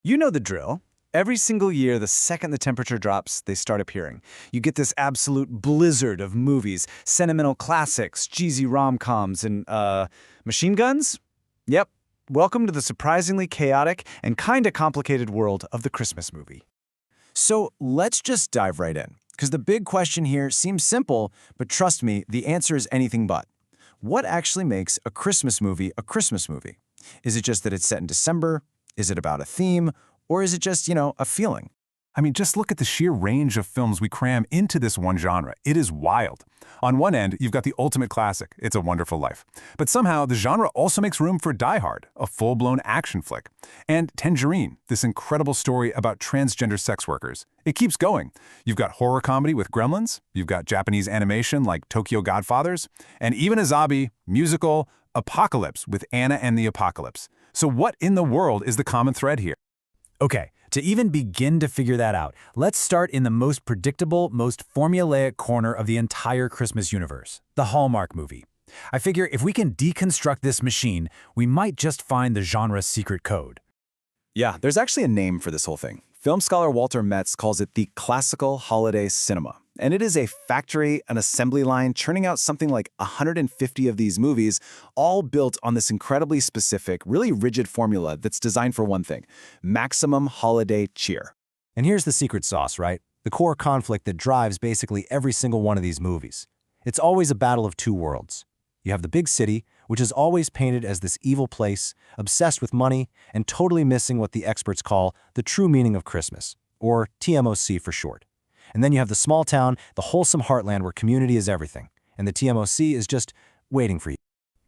You know the drill. Every single year, the second the temperature drops, they start appearing. You get this absolute blizzard of movies, sentimental classics, cheesy rom-coms, and, machine guns? Yep. Welcome to the surprisingly chaotic and kinda complicated world of the Christmas movie. So let's just dive right in, because the big question here seems simple, but trust me, the answer is anything but. What actually makes a Christmas movie a Christmas movie? Is it just that it's set in December? Is it about a theme? Or is it just, a feeling? I mean, just look at the sheer range of films we cram into this one genre. It is wild. On one end, you've got the ultimate classic, It's a Wonderful Life. But somehow, the genre also makes room for Die Hard, a full-blown action flick. And Tangerine, this incredible story about transgender sex workers. It keeps going. You've got horror comedy with Gremlins, you've got Japanese animation like Tokyo Godfathers, and even a zombie musical, Apocalypse with Anna and the Apocalypse. So what in the world is the common thread here? Okay, to even begin to figure that out, let's start in the most predictable, most formulaic corner of the entire Christmas universe, the Hallmark movie. I figure if we can deconstruct this machine, we might just find the genre's secret code. Yeah, there's actually a name for this whole thing. Film scholar Walter Metz calls it the classical holiday cinema. And it is a factory, an assembly line, churning out something like 150 of these movies, all built on this incredibly specific, really rigid formula that's designed for one thing: maximum holiday cheer. And here's the secret sauce, right? The core conflict that drives basically every single one of these movies. It's always a battle of two worlds. You have the big city, which is always painted as this evil place, obsessed with money, and totally missing what the experts call the true meaning of Christmas, or TMOC for short. And then you have the small town, the wholesome heartland where community is everything, and the TMOC is just waiting for you.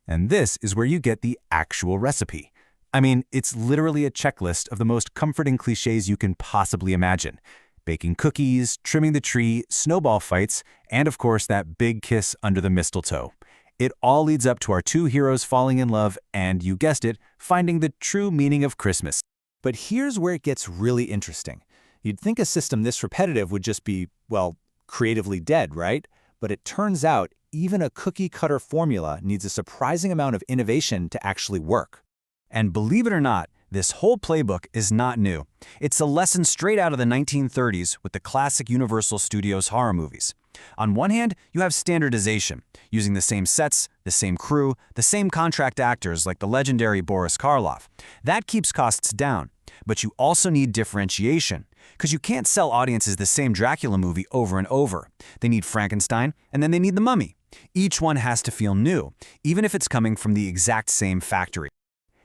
And this is where you get the actual recipe. I mean, it's literally a checklist of the most comforting cliches you can possibly imagine. Baking cookies, trimming the tree, snowball fights, and of course that big kiss under the mistletoe. It all leads up to our two heroes falling in love and, you guessed it, finding the true meaning of Christmas. But here's where it gets really interesting. You'd think a system this repetitive would just be, well, creatively dead, right? But it turns out even a cookie-cutter formula needs a surprising amount of innovation to actually work. And believe it or not, this whole playbook is not new. It's a lesson straight out of the 1930s with the classic Universal Studios horror movies. On one hand, you have standardization, using the same sets, the same crew, the same contract actors like the legendary Boris Karloff. That keeps costs down. But you also need differentiation, because you can't sell audiences the same Dracula movie over and over. They need Frankenstein, and then they need The Mummy. Each one has to feel new, even if it's coming from the exact same factory.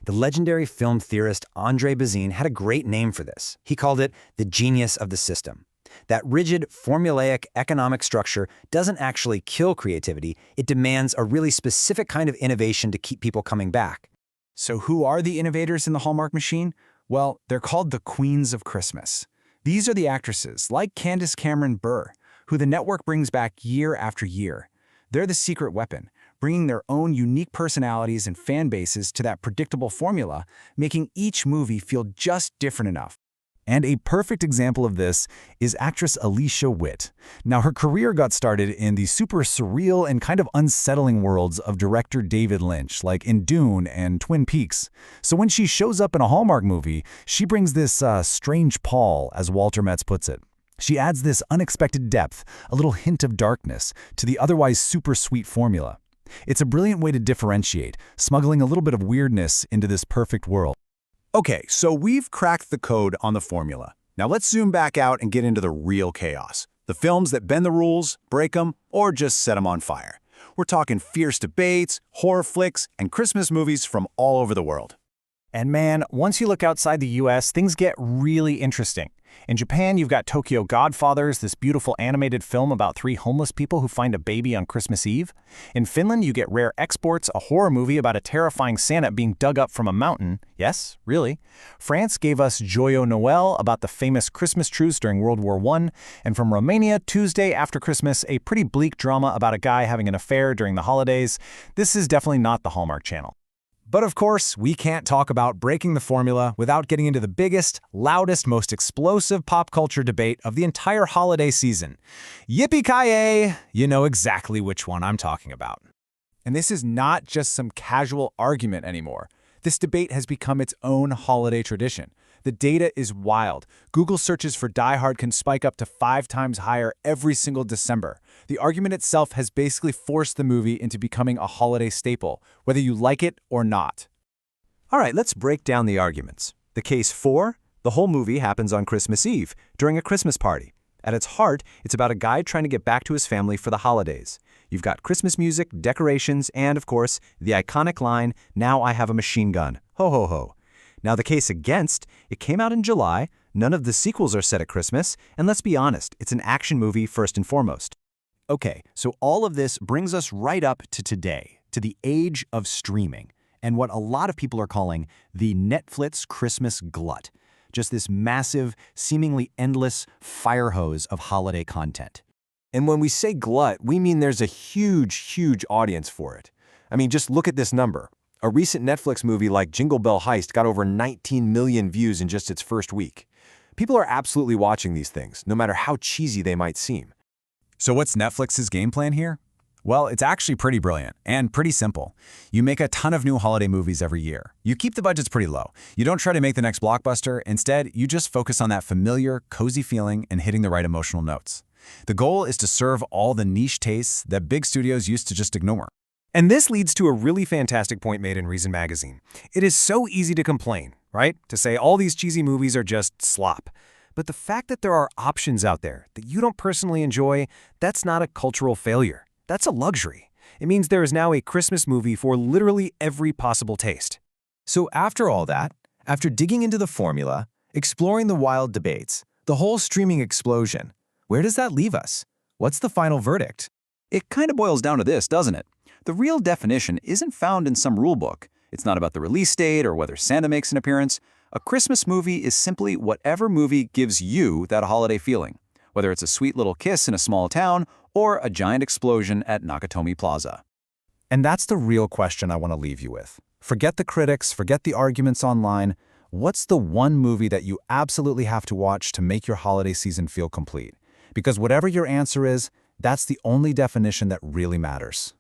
The legendary film theorist Andre Bazin had a great name for this. He called it the genius of the system. That rigid, formulaic economic structure doesn't actually kill creativity, it demands a really specific kind of innovation to keep people coming back. So who are the innovators in the Hallmark machine? Well, they're called the Queens of Christmas. These are the actresses, like Candace Cameron Bure, who the network brings back year after year. They're the secret weapon, bringing their own unique personalities and fan bases to that predictable formula, making each movie feel just different enough. And a perfect example of this is actress Alicia Witt. Now, her career got started in the super surreal and kind of unsettling worlds of director David Lynch, like in Dune and Twin Peaks. So when she shows up in a Hallmark movie, she brings this strange pall, as Walter Metz puts it. She adds this unexpected depth, a little hint of darkness, to the otherwise super sweet formula. It's a brilliant way to differentiate, smuggling a little bit of weirdness into this perfect world. Okay, so we've cracked the code on the formula. Now let's zoom back out and get into the real chaos. The films that bend the rules, break them, or just set them on fire. We're talking fierce debates, horror flicks, and Christmas movies from all over the world. And man, once you look outside the US, things get really interesting. In Japan, you've got Tokyo Godfathers, this beautiful animated film about three homeless people who find a baby on Christmas Eve. In Finland, you get Rare Exports, a horror movie about a terrifying Santa being dug up from a mountain. Yes, really. France gave us Joyeux Noël, about the famous Christmas truce during World War I. And from Romania, Tuesday After Christmas, a pretty bleak drama about a guy having an affair during the holidays. This is definitely not the Hallmark Channel. But of course, we can't talk about breaking the formula without getting into the biggest, loudest, most explosive pop culture debate of the entire holiday season. Yippee-ki-yay! You know exactly which one I'm talking about. And this is not just some casual argument anymore. This debate has become its own holiday tradition. The data is wild. Google searches for Die Hard can spike up to 5 times higher every single December. The argument itself has basically forced the movie into becoming a holiday staple, whether you like it or not. All right, let's break down the arguments. The case 4, the whole movie happens on Christmas Eve, during a Christmas party. At its heart, it's about a guy trying to get back to his family for the holidays. You've got Christmas music, decorations, and, of course, the iconic line, "Now I have a machine gun. Ho, ho, ho." Now, the case against, it came out in July, none of the sequels are set at Christmas, and let's be honest, it's an action movie first and foremost. Okay, so all of this brings us right up to today, to the age of streaming, and what a lot of people are calling the Netflix Christmas glut. Just this massive, seemingly endless fire hose of holiday content. And when we say glut, we mean there's a huge audience for it. I mean, just look at this number. A recent Netflix movie like Jingle Bell Heist got over 19 million views in just its first week. People are absolutely watching these things, no matter how cheesy they might seem. So what's Netflix's game plan here? Well, it's actually pretty brilliant and pretty simple. You make a ton of new holiday movies every year. You keep the budgets pretty low. You don't try to make the next blockbuster. Instead, you just focus on that familiar, cozy feeling and hitting the right emotional notes. The goal is to serve all the niche tastes that big studios used to just ignore. And this leads to a really fantastic point made in Reason magazine. It is so easy to complain, right? To say all these cheesy movies are just slop. But the fact that there are options out there that you don't personally enjoy, that's not a cultural failure. That's a luxury. It means there is now a Christmas movie for literally every possible taste. So after all that, after digging into the formula, exploring the wild debates, the whole streaming explosion, where does that leave us? What's the final verdict? It kind of boils down to this, doesn't it? The real definition isn't found in some rulebook. It's not about the release date or whether Santa makes an appearance. A Christmas movie is simply whatever movie gives you that holiday feeling, whether it's a sweet little kiss in a small town or a giant explosion at Nakatomi Plaza. And that's the real question I want to leave you with. Forget the critics, forget the arguments online. What's the one movie that you absolutely have to watch to make your holiday season feel complete? Because whatever your answer is, that's the only definition that really matters.